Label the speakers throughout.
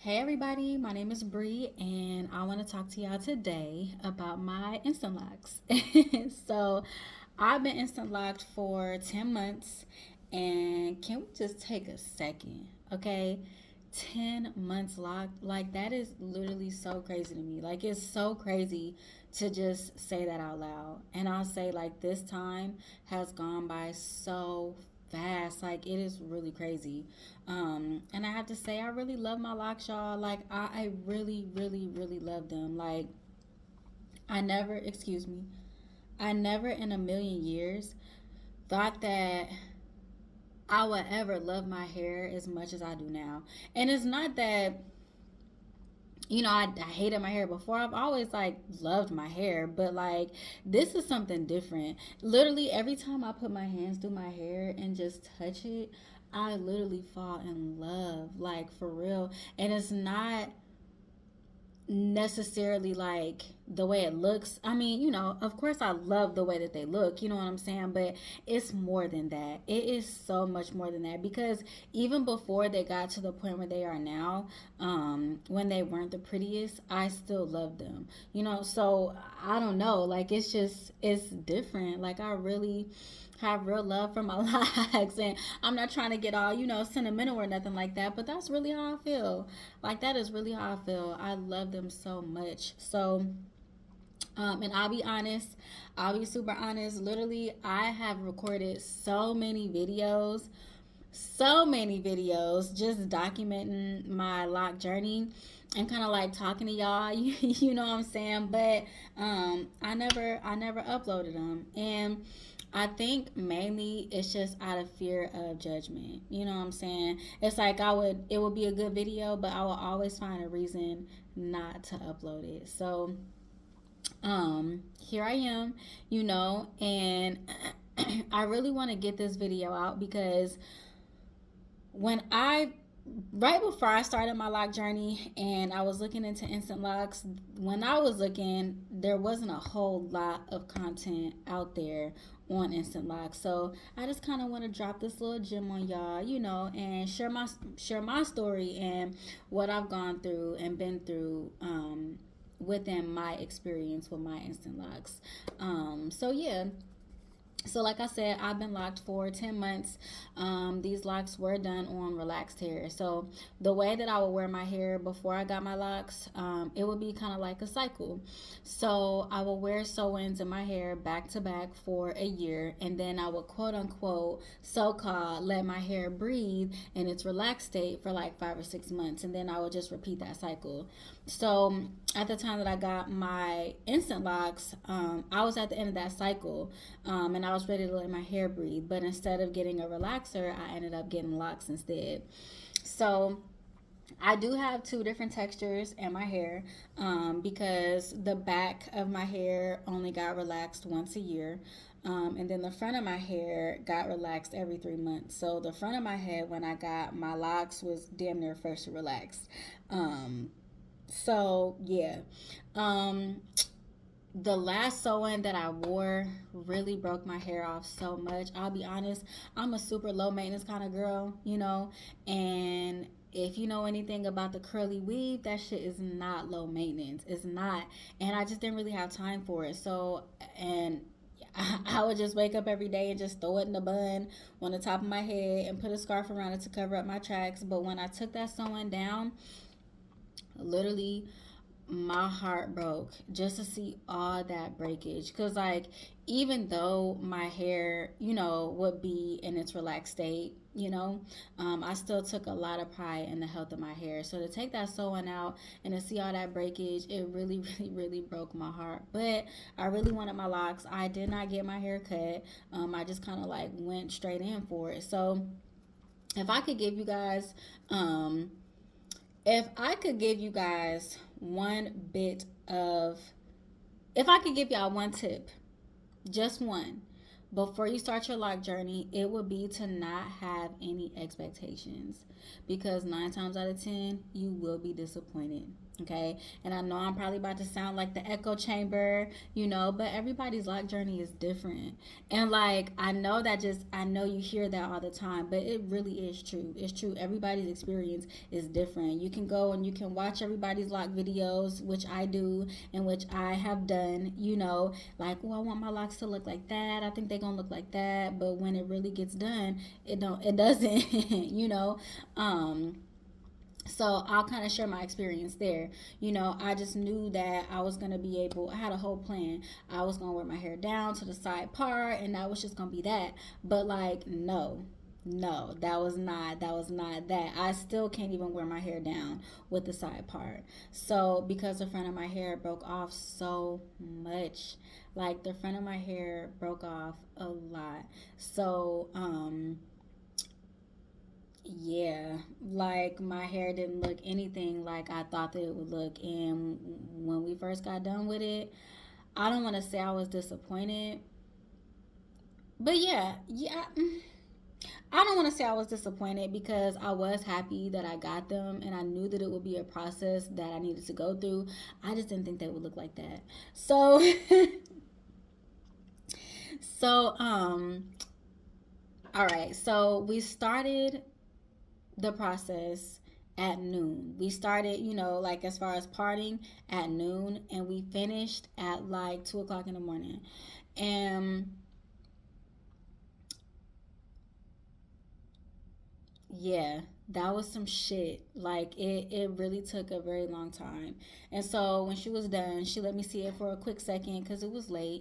Speaker 1: Hey everybody, my name is Bree and I want to talk to y'all today about my instant locks. So, I've been instant locked for 10 months and can we just take a second, okay? 10 months locked, like that is literally so crazy to me. Like it's so crazy to just say that out loud. And I'll say like this time has gone by so fast. Like it is really crazy. And I have to say I really love my locks, y'all. Like I really, really, really love them. Like I never, excuse me, I never in a million years thought that I would ever love my hair as much as I do now. And it's not that I hated my hair before. I've always like loved my hair, but like this is something different. Literally every time I put my hands through my hair and just touch it, I literally fall in love, like for real. And it's not necessarily like the way it looks. I mean, of course I love the way that they look, you know what I'm saying? But it's more than that. It is so much more than that because even before they got to the point where they are now, when they weren't the prettiest, I still loved them. So I don't know, like it's different. Like I really have real love for my locks, and I'm not trying to get all sentimental or nothing like that, but that's really how I feel. Like that is really how I feel. I love them so much. So and I'll be super honest. Literally, I have recorded so many videos just documenting my lock journey and kind of like talking to y'all. You know what I'm saying? But I never uploaded them, and I think mainly it's just out of fear of judgment. You know what I'm saying? It's like it would be a good video, but I will always find a reason not to upload it. So here I am, and I really want to get this video out because when I right before I started my lock journey and I was looking into instant locks, when I was looking, there wasn't a whole lot of content out there on instant locks. So I just kind of want to drop this little gem on y'all, and share my story and what I've gone through and been through within my experience with my instant locks. So yeah, so, like I said, I've been locked for 10 months. These locks were done on relaxed hair. So, the way that I would wear my hair before I got my locks, it would be kind of like a cycle. So, I would wear sew ins in my hair back to back for a year. And then I would quote unquote, so called, let my hair breathe in its relaxed state for like 5 or 6 months. And then I would just repeat that cycle. So, at the time that I got my instant locks, I was at the end of that cycle, and I was ready to let my hair breathe. But instead of getting a relaxer, I ended up getting locks instead. So I do have two different textures in my hair, because the back of my hair only got relaxed once a year. And then the front of my hair got relaxed every 3 months. So the front of my head, when I got my locks, was damn near first relaxed. So yeah. Um, the last sewing that I wore really broke my hair off so much. I'll be honest, I'm a super low maintenance kind of girl, and if you know anything about the curly weave, that shit is not low maintenance. It's not. And I just didn't really have time for it. So, and I would just wake up every day and just throw it in a bun on the top of my head and put a scarf around it to cover up my tracks. But when I took that sewing down, literally my heart broke just to see all that breakage, because like even though my hair would be in its relaxed state, I still took a lot of pride in the health of my hair. So to take that sewing out and to see all that breakage, it really really really broke my heart. But I really wanted my locks. I did not get my hair cut. I just kind of like went straight in for it. So if I could give you guys um if I could give you guys one bit of, if I could give y'all one tip, just one, before you start your lock journey, it would be to not have any expectations, because 9 times out of 10, you will be disappointed. Okay. And I know I'm probably about to sound like the echo chamber, but everybody's lock journey is different. And like, I know you hear that all the time, but it really is true. It's true. Everybody's experience is different. You can go and you can watch everybody's lock videos, which I do and which I have done, like, oh, I want my locks to look like that. I think they're going to look like that. But when it really gets done, it doesn't, Um, so I'll kind of share my experience there. I just knew that I was going to be able, I had a whole plan. I was going to wear my hair down to the side part, and that was just going to be that. But like, no. No, that was not that. I still can't even wear my hair down with the side part. So because the front of my hair broke off so much, like the front of my hair broke off a lot. So yeah, like my hair didn't look anything like I thought that it would look. And when we first got done with it, I don't want to say I was disappointed, but yeah, I don't want to say I was disappointed because I was happy that I got them and I knew that it would be a process that I needed to go through. I just didn't think they would look like that. So, so, all right. So we started the process at noon. We started, like as far as partying at noon, and we finished at like 2 o'clock in the morning. And yeah, that was some shit. Like it really took a very long time. And so when she was done, she let me see it for a quick second because it was late.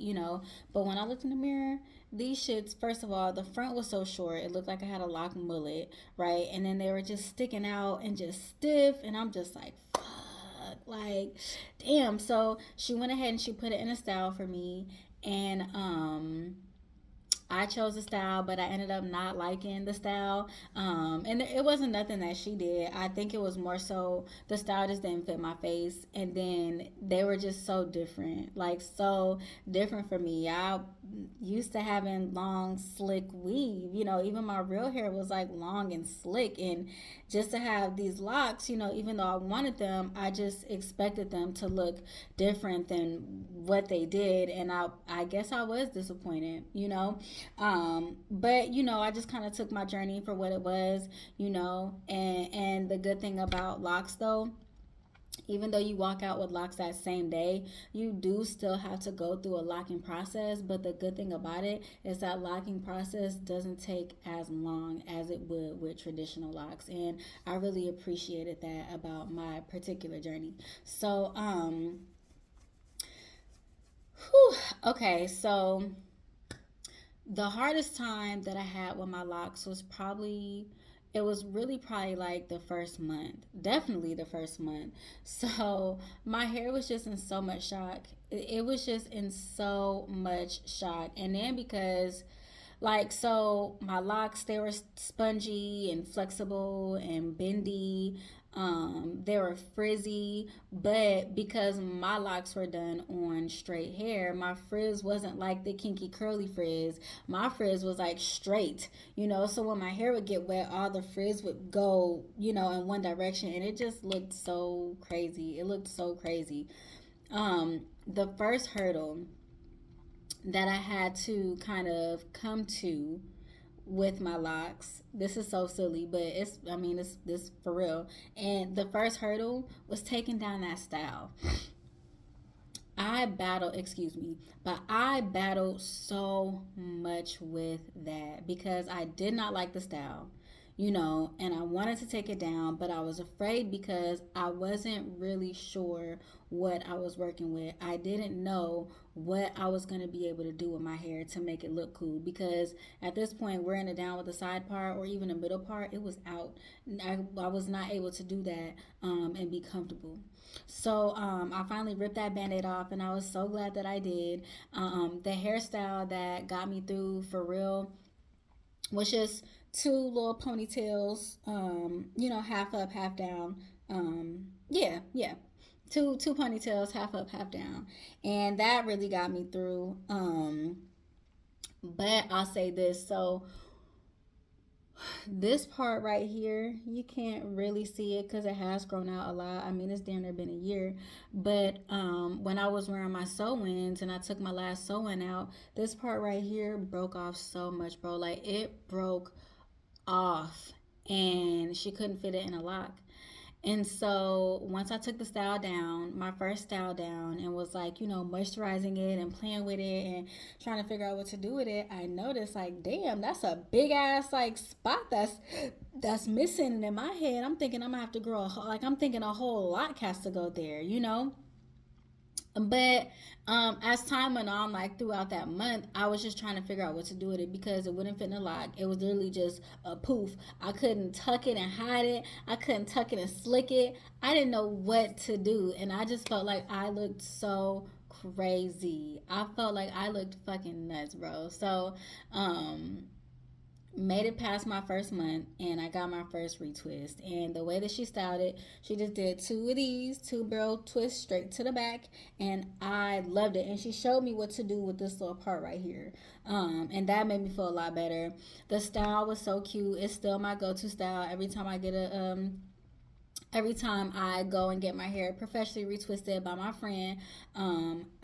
Speaker 1: But when I looked in the mirror, these shits, first of all, the front was so short. It looked like I had a lock mullet, right? And then they were just sticking out and just stiff. And I'm just like, fuck. Like, damn. So she went ahead and she put it in a style for me. And I chose the style, but I ended up not liking the style. And it wasn't nothing that she did. I think it was more so the style just didn't fit my face. And then they were just so different, like so different for me. I used to having long, slick weave. Even my real hair was like long and slick. And just to have these locks, even though I wanted them, I just expected them to look different than what they did. And I guess I was disappointed. But I just kind of took my journey for what it was. And the good thing about locks though, even though you walk out with locks that same day, you do still have to go through a locking process. But the good thing about it is that locking process doesn't take as long as it would with traditional locks. And I really appreciated that about my particular journey. So, whew, okay, so the hardest time that I had with my locks was probably, it was really probably like the first month. Definitely the first month. So my hair was just in so much shock. It was just in so much shock. And then because like, so my locks, they were spongy and flexible and bendy. They were frizzy, but because my locks were done on straight hair, my frizz wasn't like the kinky curly frizz. My frizz was like straight. So when my hair would get wet, all the frizz would go, in one direction, and it just looked so crazy. It looked so crazy. The first hurdle that I had to kind of come to with my locks. This is so silly, but it's this for real. And the first hurdle was taking down that style. Excuse me, but I battled so much with that because I did not like the style, and I wanted to take it down, but I was afraid because I wasn't really sure what I was working with. I didn't know what I was going to be able to do with my hair to make it look cool because at this point, wearing it down with the side part or even the middle part, it was out. I was not able to do that and be comfortable. So I finally ripped that band-aid off and I was so glad that I did. The hairstyle that got me through for real was just two little ponytails, half up, half down. Yeah, yeah. Two ponytails, half up, half down. And that really got me through. But I'll say this. So This part right here, you can't really see it because it has grown out a lot. I mean, it's damn near been a year. But when I was wearing my sew-ins and I took my last sew-in out, this part right here broke off so much, bro. Like, it broke off and she couldn't fit it in a lock. And so once I took the style down, my first style down, and was like, moisturizing it and playing with it and trying to figure out what to do with it, I noticed like, damn, that's a big ass like spot that's missing. And in my head, I'm thinking I'm gonna have to grow like I'm thinking a whole lot has to go there. But as time went on, like throughout that month, I was just trying to figure out what to do with it because it wouldn't fit in a lock. It was literally just a poof. I couldn't tuck it and hide it. I couldn't tuck it and slick it. I didn't know what to do. And I just felt like I looked so crazy. I felt like I looked fucking nuts, bro. So, made it past my first month and I got my first retwist. And the way that she styled it, she just did two of these, two barrel twists straight to the back, and I loved it. And she showed me what to do with this little part right here. And that made me feel a lot better. The style was so cute. It's still my go-to style every time I go and get my hair professionally retwisted by my friend,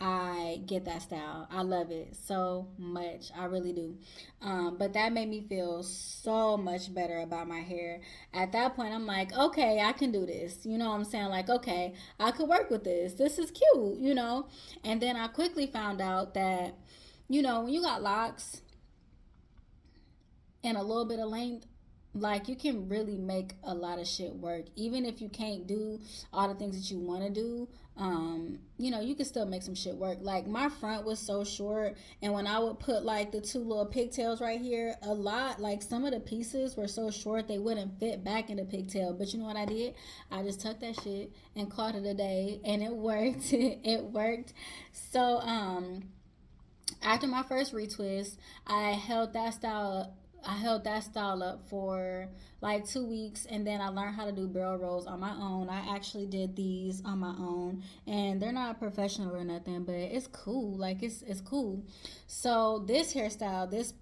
Speaker 1: I get that style. I love it so much. I really do. But that made me feel so much better about my hair. At that point, I'm like, okay, I can do this. You know what I'm saying? Like, okay, I could work with this. This is cute. And then I quickly found out that, when you got locks and a little bit of length, like you can really make a lot of shit work even if you can't do all the things that you want to do. You can still make some shit work. Like my front was so short, and when I would put like the two little pigtails right here, a lot like some of the pieces were so short they wouldn't fit back in the pigtail. But you know what I did? I just tucked that shit and called it a day, and it worked. It worked. So after my first retwist, I held that style up for like 2 weeks, and then I learned how to do barrel rolls on my own. I actually did these on my own, and they're not professional or nothing, but it's cool. Like it's cool. So this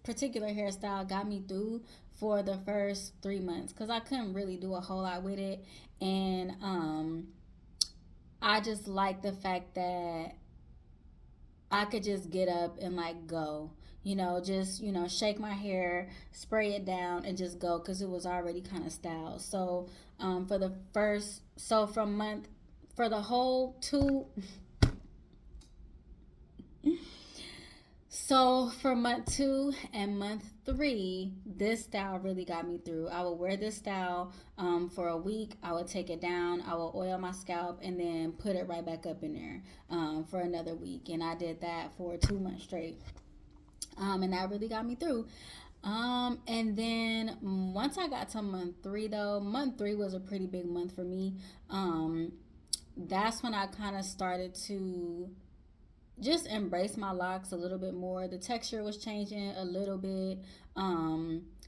Speaker 1: particular hairstyle got me through for the first 3 months because I couldn't really do a whole lot with it, and I just like the fact that I could just get up and like go. Just shake my hair, spray it down, and just go because it was already kind of styled. So, from month for the whole two. So for month 2 and month 3, this style really got me through. I would wear this style for a week. I would take it down. I would oil my scalp and then put it right back up in there for another week. And I did that for 2 months straight. And that really got me through. And then once I got to month 3, though, month 3 was a pretty big month for me. That's when I kind of started to just embrace my locks a little bit more. The texture was changing a little bit.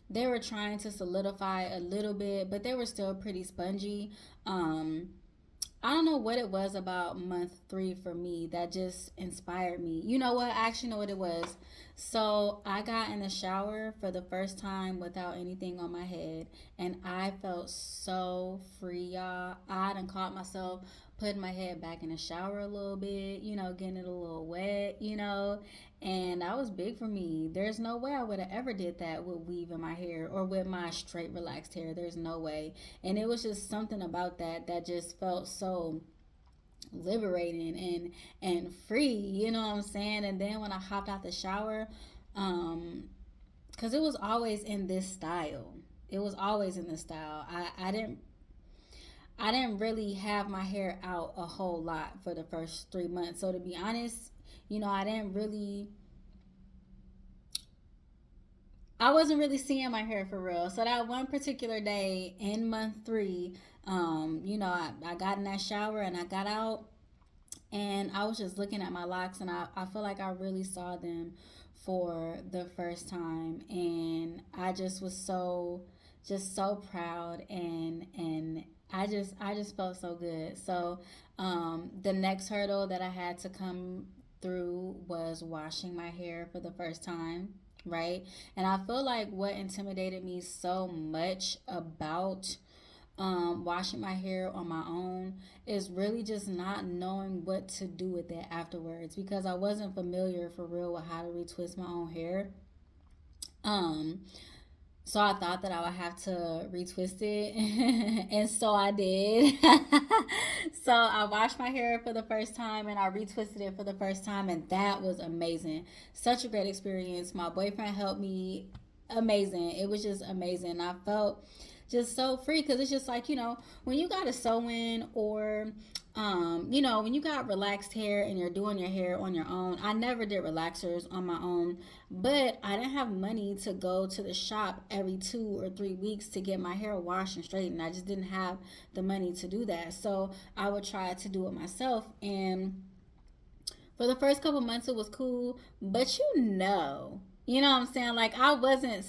Speaker 1: They were trying to solidify a little bit, but they were still pretty spongy. I don't know what it was about month 3 for me that just inspired me. You know what? I actually know what it was. So I got in the shower for the first time without anything on my head, and I felt so free, y'all. I done caught myself putting my head back in the shower a little bit, getting it a little wet. And that was big for me. There's no way I would have ever did that with weave in my hair or with my straight relaxed hair. There's no way. And it was just something about that just felt so liberating and free, you know what I'm saying? And then when I hopped out the shower, because it was always in this style. It was always in this style. I didn't really have my hair out a whole lot for the first 3 months. So to be honest, I wasn't really seeing my hair for real. So that one particular day in month 3, I got in that shower and I got out and I was just looking at my locks, and I feel like I really saw them for the first time, and I just was so proud, and I just felt so good. So the next hurdle that I had to come through was washing my hair for the first time. right? And I feel like what intimidated me so much about washing my hair on my own is really just not knowing what to do with it afterwards, because I wasn't familiar for real with how to retwist my own hair. Um, so I thought that I would have to retwist it, and so I did. So I washed my hair for the first time and I retwisted it for the first time, and that was amazing. Such a great experience. My boyfriend helped me. Amazing. It was just amazing. I felt just so free, because it's just like, when you got a sew in, or when you got relaxed hair and you're doing your hair on your own. I never did relaxers on my own, but I didn't have money to go to the shop every 2 or 3 weeks to get my hair washed and straightened. I just didn't have the money to do that. So I would try to do it myself. And for the first couple months, it was cool, but you know what I'm saying? Like, I wasn't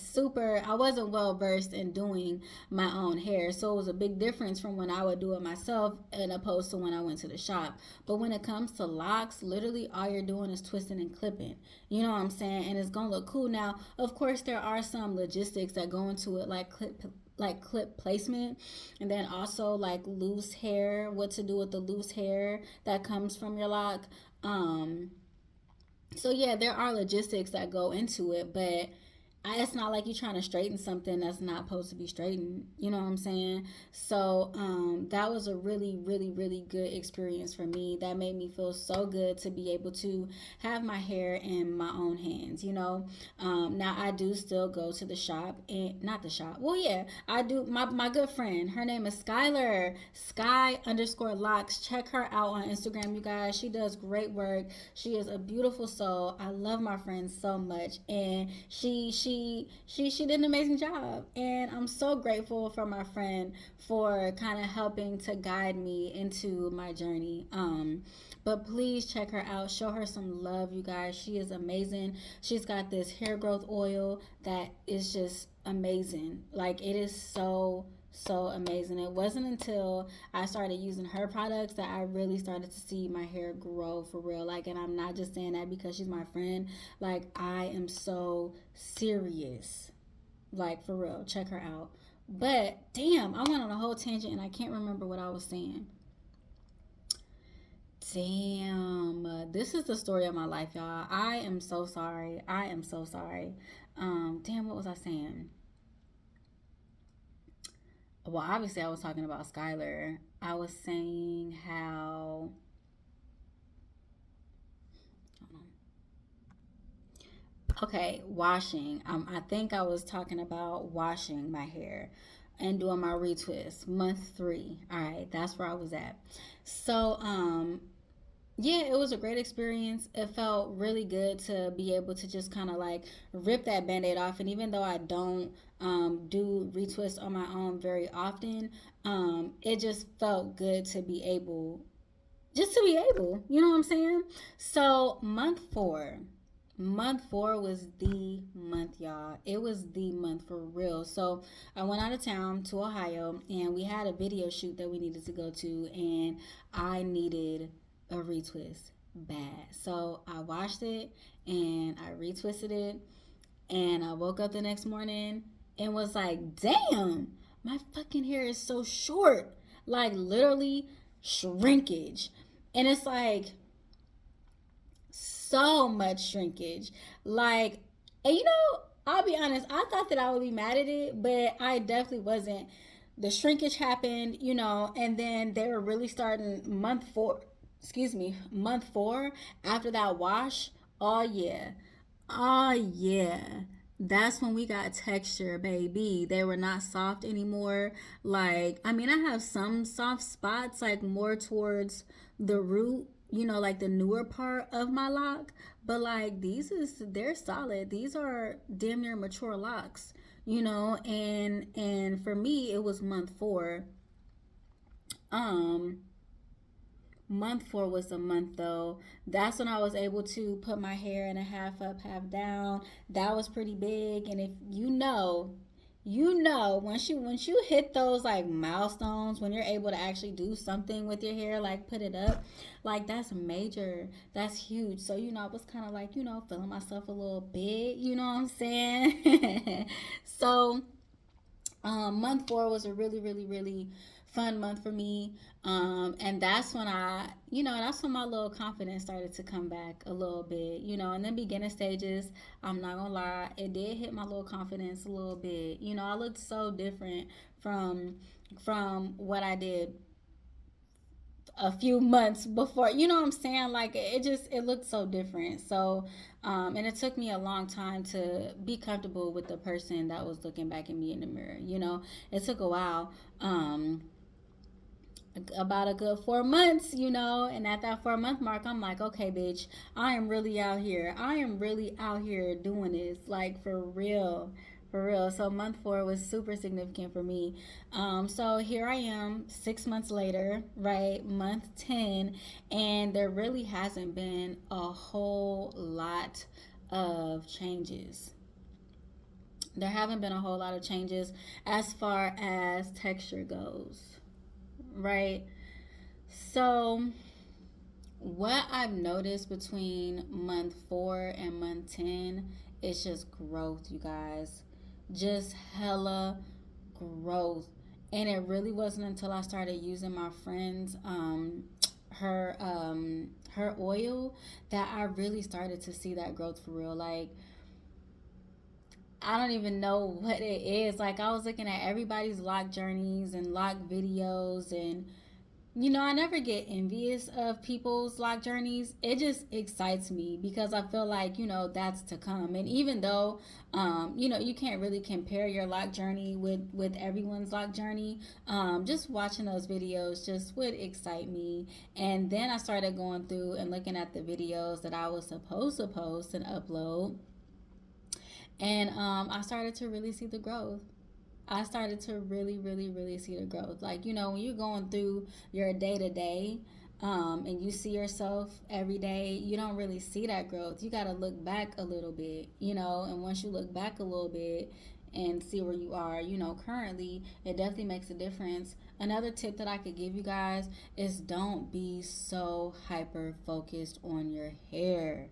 Speaker 1: well versed in doing my own hair. So it was a big difference from when I would do it myself and opposed to when I went to the shop. But when it comes to locks, literally all you're doing is twisting and clipping. You know what I'm saying? And it's going to look cool. Now, of course, there are some logistics that go into it, like clip placement, and then also like loose hair, what to do with the loose hair that comes from your lock. um so yeah, there are logistics that go into it, but it's not like you're trying to straighten something that's not supposed to be straightened. You know what I'm saying? So that was a really, really, really good experience for me. That made me feel so good to be able to have my hair in my own hands. Now I do still go to the shop, and not the shop. Well, yeah, I do. My good friend, her name is Skylar, Sky_Locs. Check her out on Instagram, you guys. She does great work. She is a beautiful soul. I love my friend so much, and she did an amazing job. And I'm so grateful for my friend for kind of helping to guide me into my journey. But please check her out. Show her some love, you guys. She is amazing. She's got this hair growth oil that is just amazing. Like, it is so amazing. It wasn't until I started using her products that I really started to see my hair grow for real. Like, and I'm not just saying that because she's my friend. Like, I am so serious. Like, for real. Check her out. But damn, I went on a whole tangent and I can't remember what I was saying. Damn, this is the story of my life, y'all. I am so sorry. I am so sorry. Damn, what was I saying? Well, obviously, I was talking about Skylar. I was saying how. Okay, washing. I think I was talking about washing my hair and doing my retwist. Month 3. All right, that's where I was at. So, yeah, it was a great experience. It felt really good to be able to just kind of like rip that band-aid off. And even though I don't do retwist on my own very often, it just felt good to be able, you know what I'm saying? So month four was the month, y'all. It was the month for real. So I went out of town to Ohio, and we had a video shoot that we needed to go to, and I needed a retwist bad. So I washed it and I retwisted it, and I woke up the next morning and was like, damn, my fucking hair is so short. Like, literally shrinkage. And it's like so much shrinkage. Like, and I'll be honest, I thought that I would be mad at it, but I definitely wasn't. The shrinkage happened, and then they were really starting month 4 after that wash. Oh yeah. Oh yeah. That's when we got texture, baby. They were not soft anymore. Like, I mean, I have some soft spots, like more towards the root, like the newer part of my lock. But like, they're solid. These are damn near mature locks, and for me it was month 4. Um month 4 was the month, though. That's when I was able to put my hair in a half up, half down. That was pretty big. And if You know, once you hit those like milestones, when you're able to actually do something with your hair, like put it up, like that's major, that's huge. So I was kind of like feeling myself a little bit, you know what I'm saying? So month four was a really, really, really fun month for me. And that's when that's when my little confidence started to come back a little bit. In the beginning stages, I'm not gonna lie, it did hit my little confidence a little bit. I looked so different from what I did a few months before. You know what I'm saying? Like it looked so different. So and it took me a long time to be comfortable with the person that was looking back at me in the mirror. It took a while. About a good 4 months, and at that 4 month mark, I'm like, okay, bitch, I am really out here. I am really out here doing this, like for real. For real. So month four was super significant for me. So here I am 6 months later, right? Month 10, and there really hasn't been a whole lot of changes. There haven't been a whole lot of changes as far as texture goes, right? So, what I've noticed between month four and month 10 is just growth, you guys. Just hella growth. And it really wasn't until I started using my friend's her oil that I really started to see that growth for real. Like I don't even know what it is. Like I was looking at everybody's lock journeys and lock videos, and I never get envious of people's lock journeys. It just excites me because I feel like, that's to come. And even though, you can't really compare your lock journey with everyone's lock journey, just watching those videos just would excite me. And then I started going through and looking at the videos that I was supposed to post and upload. And I started to really see the growth. I started to really, really, really see the growth. Like, when you're going through your day to day and you see yourself every day, you don't really see that growth. You got to look back a little bit, and once you look back a little bit and see where you are, currently, it definitely makes a difference. Another tip that I could give you guys is don't be so hyper focused on your hair.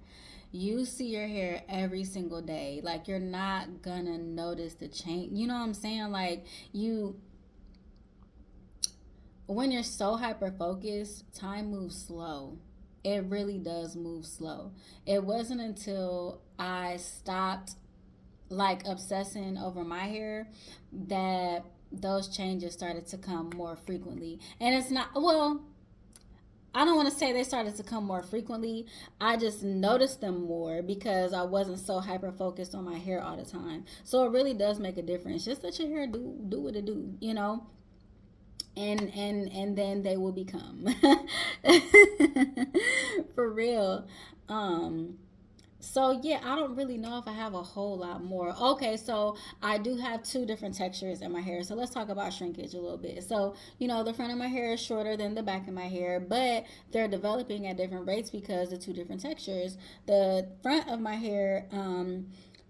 Speaker 1: You see your hair every single day. Like you're not gonna notice the change. You know what I'm saying? Like you when you're so hyper focused, time moves slow. It really does move slow. It wasn't until I stopped like obsessing over my hair that those changes started to come more frequently. And it's not, well, I don't want to say they started to come more frequently. I just noticed them more because I wasn't so hyper focused on my hair all the time. So it really does make a difference. Just let your hair do what it do. And then they will become for real. Um so yeah, I don't really know if I have a whole lot more. Okay, so I do have two different textures in my hair. So let's talk about shrinkage a little bit. So, the front of my hair is shorter than the back of my hair, but they're developing at different rates because of two different textures. The front of my hair,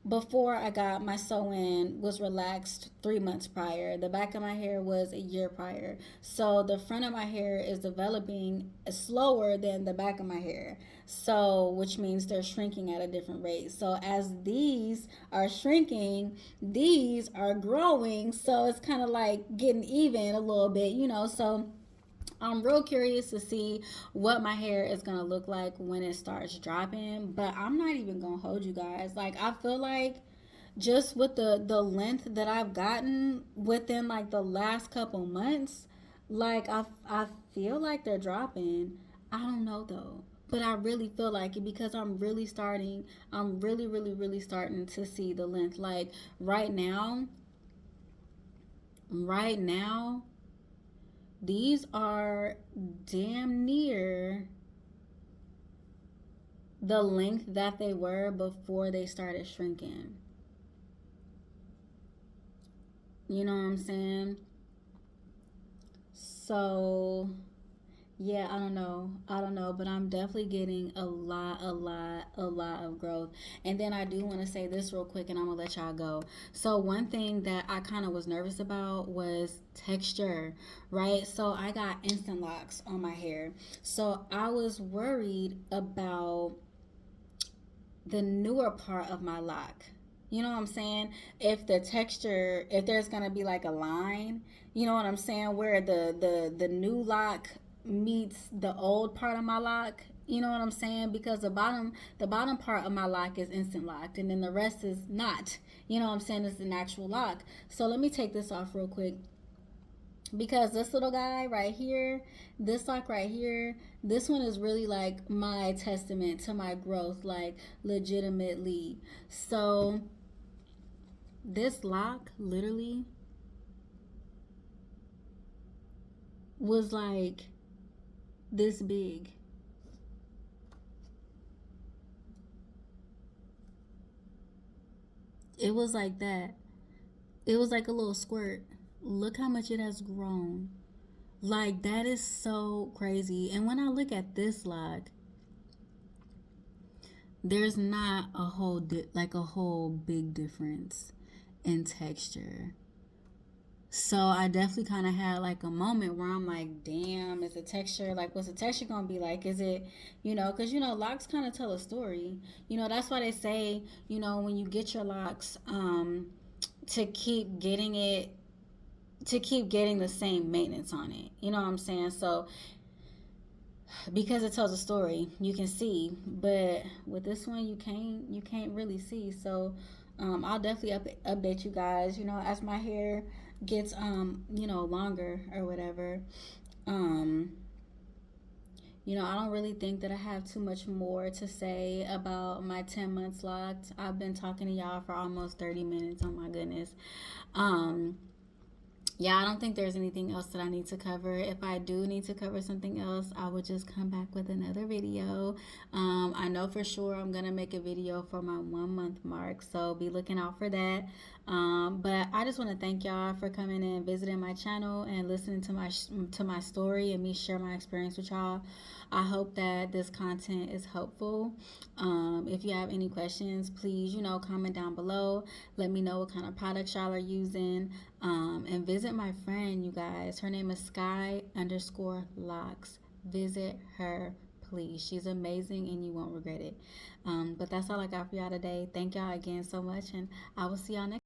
Speaker 1: before I got my sew in was relaxed 3 months prior. The back of my hair was a year prior. So the front of my hair is developing slower than the back of my hair. So which means they're shrinking at a different rate. So as these are shrinking, these are growing. So it's kind of like getting even a little bit. So I'm real curious to see what my hair is gonna look like when it starts dropping, but I'm not even gonna hold you guys. Like I feel like just with the length that I've gotten within like the last couple months, like I feel like they're dropping. I don't know though. But I really feel like it because I'm really, really, really starting to see the length. Like right now, right now, these are damn near the length that they were before they started shrinking. You know what I'm saying? So, Yeah, I don't know, but I'm definitely getting a lot of growth. And then I do want to say this real quick and I'm gonna let y'all go. So, one thing that I kind of was nervous about was texture, right? So, I got instant locks on my hair. So, I was worried about the newer part of my lock. You know what I'm saying? If the texture, if there's gonna be like a line, you know what I'm saying, where the new lock meets the old part of my lock. You know what I'm saying? Because the bottom part of my lock is instant locked, and then the rest is not. You know what I'm saying? It's the natural lock. So let me take this off real quick because this little guy right here, this lock right here, this one is really like my testament to my growth, like legitimately. So this lock literally was like this big. It was like that. It was like a little squirt. Look how much it has grown. Like that is so crazy. And when I look at this lock, there's not a whole like a whole big difference in texture. So I definitely kind of had like a moment where I'm like, damn, is the texture like what's the texture gonna be like? Is it, because locks kind of tell a story. That's why they say, when you get your locks, to keep getting it, to keep getting the same maintenance on it. You know what I'm saying? So because it tells a story, you can see, but with this one, you can't really see. So I'll definitely update you guys, as my hair gets longer or whatever. um I don't really think that I have too much more to say about my 10 months locked. I've been talking to y'all for almost 30 minutes. Oh my goodness. um yeah, I don't think there's anything else that I need to cover. If I do need to cover something else, I will just come back with another video. I know for sure I'm gonna make a video for my 1 month mark, so be looking out for that. But I just want to thank y'all for coming and visiting my channel and listening to my story and me share my experience with y'all. I hope that this content is helpful. If you have any questions, please, comment down below. Let me know what kind of products y'all are using. And visit my friend, you guys. Her name is Sky_Locs. Visit her, please. She's amazing and you won't regret it. But that's all I got for y'all today. Thank y'all again so much, and I will see y'all next